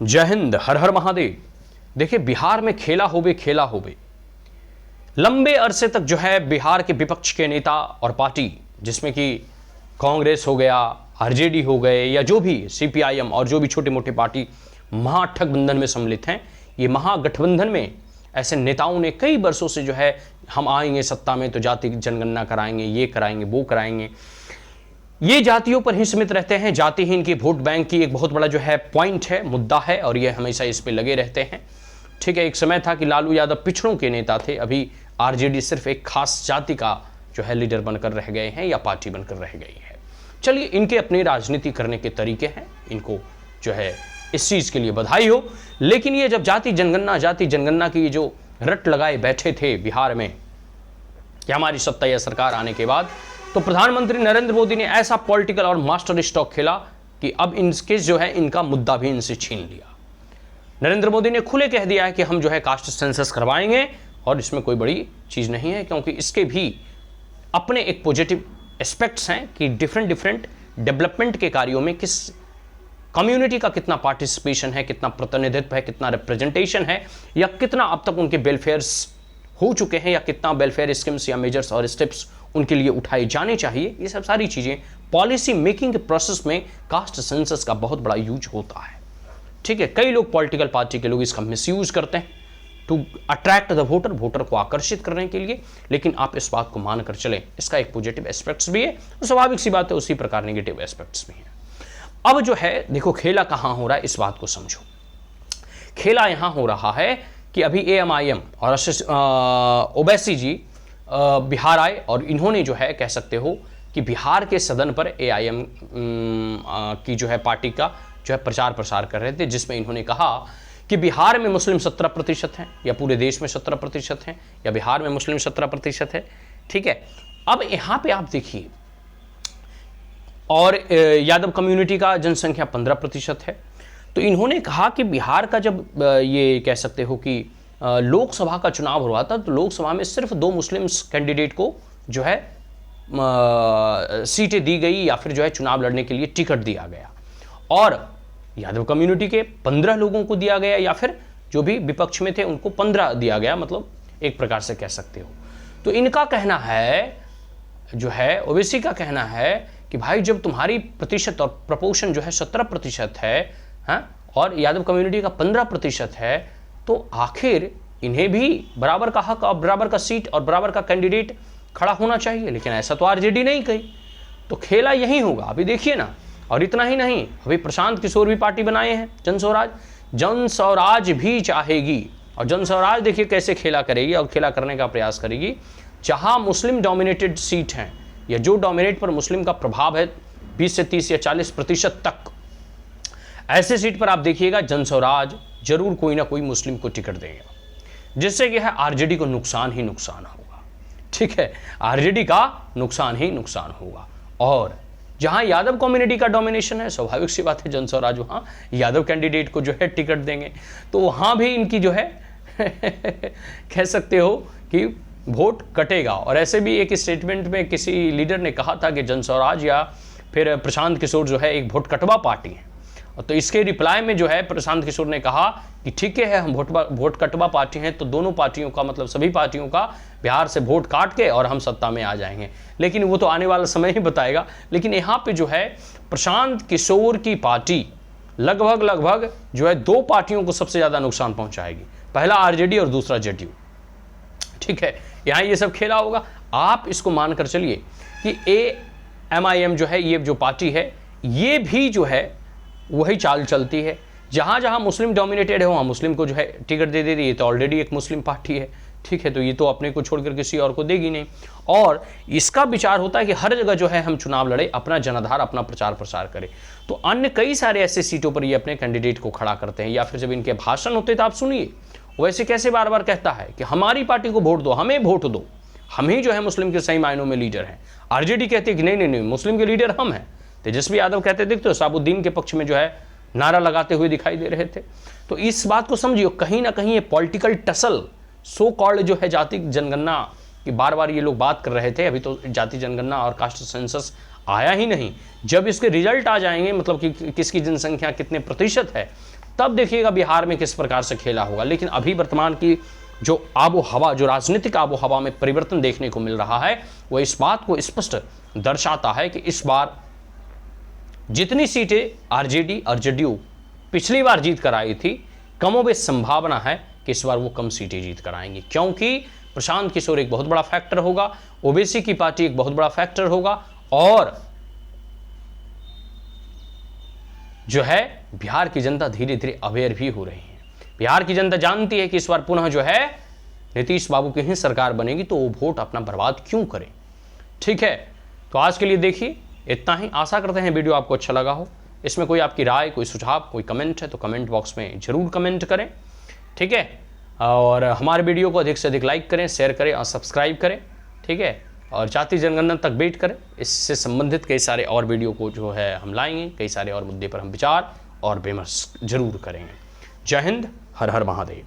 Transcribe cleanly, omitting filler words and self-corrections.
जय हिंद, हर हर महादेव। देखिए, बिहार में खेला होबे लंबे अरसे तक जो है बिहार के विपक्ष के नेता और पार्टी, जिसमें कि कांग्रेस हो गया, आरजेडी हो गए, या जो भी सीपीआईएम और जो भी छोटे मोटे पार्टी महागठबंधन में सम्मिलित हैं, ये महागठबंधन में ऐसे नेताओं ने कई वर्षों से जो है हम आएंगे सत्ता में तो जाति जनगणना कराएंगे, ये कराएंगे, वो कराएंगे, ये जातियों पर ही सीमित रहते हैं। जाति ही इनकी वोट बैंक की एक बहुत बड़ा जो है पॉइंट है, मुद्दा है, और ये हमेशा इस पे लगे रहते हैं। ठीक है, एक समय था कि लालू यादव पिछड़ों के नेता थे, अभी आरजेडी सिर्फ एक खास जाति का जो है लीडर बनकर रह गए हैं या पार्टी बनकर रह गई है। चलिए, इनके अपनी राजनीति करने के तरीके हैं, इनको जो है इस चीज के लिए बधाई हो। लेकिन ये जब जाति जनगणना की जो रट लगाए बैठे थे बिहार में कि हमारी सत्ता या सरकार आने के बाद, तो प्रधानमंत्री नरेंद्र मोदी ने ऐसा पॉलिटिकल और मास्टर स्ट्रोक खेला कि अब इनके जो है इनका मुद्दा भी इनसे छीन लिया। नरेंद्र मोदी ने खुले कह दिया है कि हम जो है कास्ट सेंसस करवाएंगे, और इसमें कोई बड़ी चीज नहीं है, क्योंकि इसके भी अपने एक पॉजिटिव एस्पेक्ट्स हैं कि डिफरेंट डेवलपमेंट के कार्यों में किस कम्युनिटी का कितना पार्टिसिपेशन है, कितना प्रतिनिधित्व है, कितना रिप्रेजेंटेशन है, या कितना अब तक उनके वेलफेयर्स हो चुके हैं, या कितना वेलफेयर स्कीम्स या मेजर्स और स्टेप्स उनके लिए उठाए जाने चाहिए। ये सब सारी चीजें पॉलिसी मेकिंग के प्रोसेस में कास्ट सेंसस का बहुत बड़ा यूज होता है। ठीक है, कई लोग पॉलिटिकल पार्टी के लोग इसका मिसयूज करते हैं टू अट्रैक्ट द वोटर को आकर्षित करने के लिए, लेकिन आप इस बात को मानकर चलें, इसका एक पॉजिटिव एस्पेक्ट्स भी है, तो स्वाभाविक सी बात है उसी प्रकार नेगेटिव एस्पेक्ट्स भी हैं। अब जो है देखो, खेला कहां हो रहा है, इस बात को समझो। खेला यहां हो रहा है कि अभी एएमआईएम और ओवैसी जी बिहार आए, और इन्होंने जो है कह सकते हो कि बिहार के सदन पर एआईएम की जो है पार्टी का जो है प्रचार प्रसार कर रहे थे, जिसमें इन्होंने कहा कि बिहार में मुस्लिम 17% हैं, या पूरे देश में 17% हैं, या बिहार में मुस्लिम 17% है। ठीक है, अब यहां पे आप देखिए, और यादव कम्युनिटी का जनसंख्या 15% है। तो इन्होंने कहा कि बिहार का जब ये कह सकते हो कि लोकसभा का चुनाव हो रहा था, तो लोकसभा में सिर्फ 2 मुस्लिम कैंडिडेट को जो है सीटें दी गई, या फिर जो है चुनाव लड़ने के लिए टिकट दिया गया, और यादव कम्युनिटी के 15 लोगों को दिया गया, या फिर जो भी विपक्ष में थे उनको 15 दिया गया, मतलब एक प्रकार से कह सकते हो। तो इनका कहना है, जो है ओवैसी का कहना है कि भाई जब तुम्हारी प्रतिशत और प्रपोर्शन जो है 17% है, और यादव कम्युनिटी का 15% है, तो आखिर इन्हें भी बराबर का हक और बराबर का सीट और बराबर का कैंडिडेट खड़ा होना चाहिए। लेकिन ऐसा तो आरजेडी नहीं कही, तो खेला यही होगा। अभी देखिए ना, और इतना ही नहीं, अभी प्रशांत किशोर भी पार्टी बनाए हैं, जनस्वराज भी चाहेगी, और जनस्वराज देखिए कैसे खेला करेगी और खेला करने का प्रयास करेगी। जहां मुस्लिम डोमिनेटेड सीट हैं, या जो डोमिनेट पर मुस्लिम का प्रभाव है 20 से 30 या 40% तक, ऐसे सीट पर आप देखिएगा जनस्वराज जरूर कोई ना कोई मुस्लिम को टिकट देगा, जिससे कि है आरजेडी को नुकसान ही नुकसान होगा। ठीक है, आरजेडी का नुकसान ही नुकसान होगा। और जहां यादव कम्युनिटी का डोमिनेशन है, स्वाभाविक सी बात है जनस्वराज वहां यादव कैंडिडेट को जो है टिकट देंगे, तो वहां भी इनकी जो है कह सकते हो कि वोट कटेगा। और ऐसे भी एक स्टेटमेंट में किसी लीडर ने कहा था कि जनस्वराज या फिर प्रशांत किशोर जो है एक वोट कटवा पार्टी है। तो इसके रिप्लाई में जो है प्रशांत किशोर ने कहा कि ठीक है, हम वोट कटवा पार्टी हैं, तो दोनों पार्टियों का मतलब सभी पार्टियों का बिहार से वोट काट के और हम सत्ता में आ जाएंगे। लेकिन वो तो आने वाला समय ही बताएगा। लेकिन यहाँ पे जो है प्रशांत किशोर की पार्टी लगभग जो है 2 पार्टियों को सबसे ज़्यादा नुकसान पहुँचाएगी, पहला आरजेडी और दूसरा जेडीयू। ठीक है, यहाँ ये सब खेला होगा। आप इसको मानकर चलिए कि एएमआईएम जो है, ये जो पार्टी है, ये भी जो है वही चाल चलती है। जहाँ जहाँ मुस्लिम डोमिनेटेड है वहाँ मुस्लिम को जो है टिकट दे देती है। ये तो ऑलरेडी एक मुस्लिम पार्टी है। ठीक है, तो ये तो अपने को छोड़कर किसी और को देगी नहीं। और इसका विचार होता है कि हर जगह जो है हम चुनाव लड़े, अपना जनाधार, अपना प्रचार प्रसार करें। तो अन्य कई सारे ऐसे सीटों पर ये अपने कैंडिडेट को खड़ा करते हैं, या फिर जब इनके भाषण होते तो आप सुनिए वैसे कैसे बार बार कहता है कि हमारी पार्टी को वोट दो, हमें वोट दो, हम ही जो है मुस्लिम के सही मायनों में लीडर हैं। आरजेडी कहते हैं कि नहीं, मुस्लिम के लीडर हम हैं। तेजस्वी यादव कहते देखते हो साबुद्दीन के पक्ष में जो है नारा लगाते हुए दिखाई दे रहे थे। तो इस बात को समझिए, कहीं ना कहीं ये पॉलिटिकल टसल, सो कॉल्ड जो है जाति जनगणना की बार बार ये लोग बात कर रहे थे। अभी तो जाति जनगणना और कास्ट सेंसस आया ही नहीं। जब इसके रिजल्ट आ जाएंगे, मतलब कि किसकी जनसंख्या कितने प्रतिशत है, तब देखिएगा बिहार में किस प्रकार से खेला होगा। लेकिन अभी वर्तमान की जो आबो हवा, जो राजनीतिक आबो हवा में परिवर्तन देखने को मिल रहा है, वो इस बात को स्पष्ट दर्शाता है कि इस बार जितनी सीटें आरजेडी और जेडीयू पिछली बार जीत कर आई थी, कमोबेश संभावना है कि इस बार वो कम सीटें जीत कर आएंगी, क्योंकि प्रशांत किशोर एक बहुत बड़ा फैक्टर होगा, ओबीसी की पार्टी एक बहुत बड़ा फैक्टर होगा, और जो है बिहार की जनता धीरे धीरे अवेयर भी हो रही है। बिहार की जनता जानती है कि इस बार पुनः जो है नीतीश बाबू की ही सरकार बनेगी, तो वो वोट अपना बर्बाद क्यों करें। ठीक है, तो आज के लिए देखिए इतना ही। आशा करते हैं वीडियो आपको अच्छा लगा हो। इसमें कोई आपकी राय, कोई सुझाव, कोई कमेंट है तो कमेंट बॉक्स में जरूर कमेंट करें। ठीक है, और हमारे वीडियो को अधिक से अधिक लाइक करें, शेयर करें और सब्सक्राइब करें। ठीक है, और जातीय जनगणना तक वेट करें। इससे संबंधित कई सारे और वीडियो को जो है हम लाएंगे, कई सारे और मुद्दे पर हम विचार और विमर्श जरूर करेंगे। जय हिंद, हर हर महादेव।